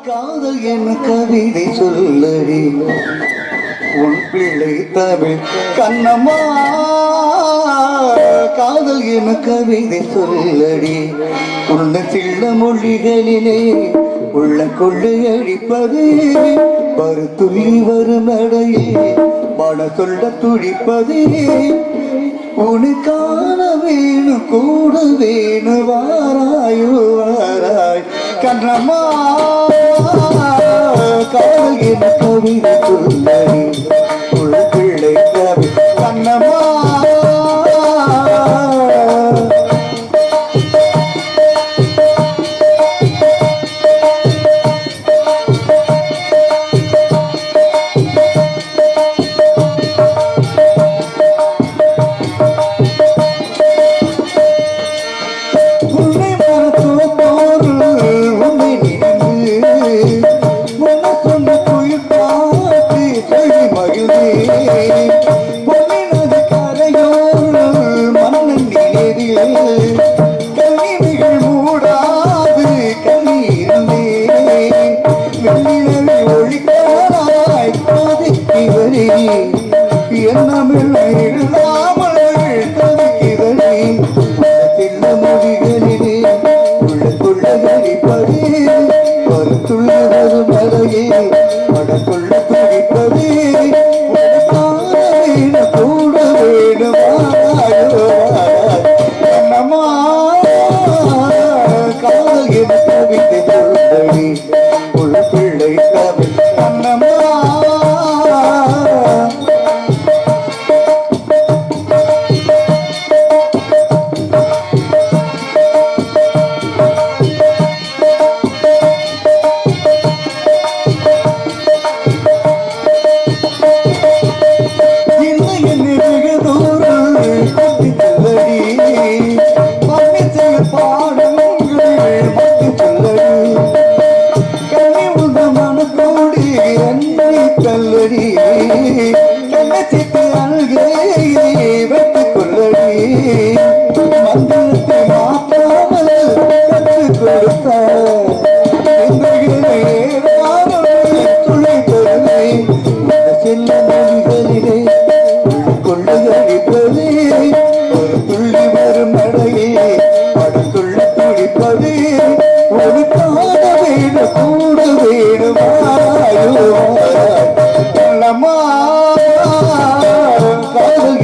காதல் என் கவிதை சொல்லடி உன் பிள்ளை தமிழ் கண்ணம்மா காதல் என் கவிதை சொல்லடி உள்ள சிள்ள மொழிகளிலே உள்ள கொள்ளையடிப்பது துள்ளி வரும் நடையே பட சொல்ல துடிப்பது உனக்கான வேணும் கூட வேணும் வாராயோ வாராய் கண்ணம்மா காதல் என கவிதை சொல்லடி உள்ள பிள்ளை கவி கண்ணம்மா கண்ணிகள் மூடாது கண்ணீரே வெள்ளினவை ஒழிக்காய் கொதிக்கிவரே எண்ணமில்லை இல்லாமல் கொதிக்கிவரே சின்ன மொழிகளிலே உள்ளுக்குள்ள கழிப்பதே கருத்துள்ள வரும் மலையே மனக்குள்ள துடிப்பதே கூட வேணுமா காதல் என கவிதை சொல்லடி உள்ள பிள்ளை தமிழ் கண்ணம்மா கல்லடி கண்ணச்சிட்டு அழுகே வெட்டி கொள்ளடி மந்திரத்தை மாற்றாமல் கற்றுக் கொடுத்த துளை தருவை சின்ன மொழிகளிலே கொள்ளுகழிப்பதே ஒரு துள்ளி வரும் நடையே படத்துள்ள துடிப்பதே ஒரு காண வேணும் கூட வேணுமாயோ காதல்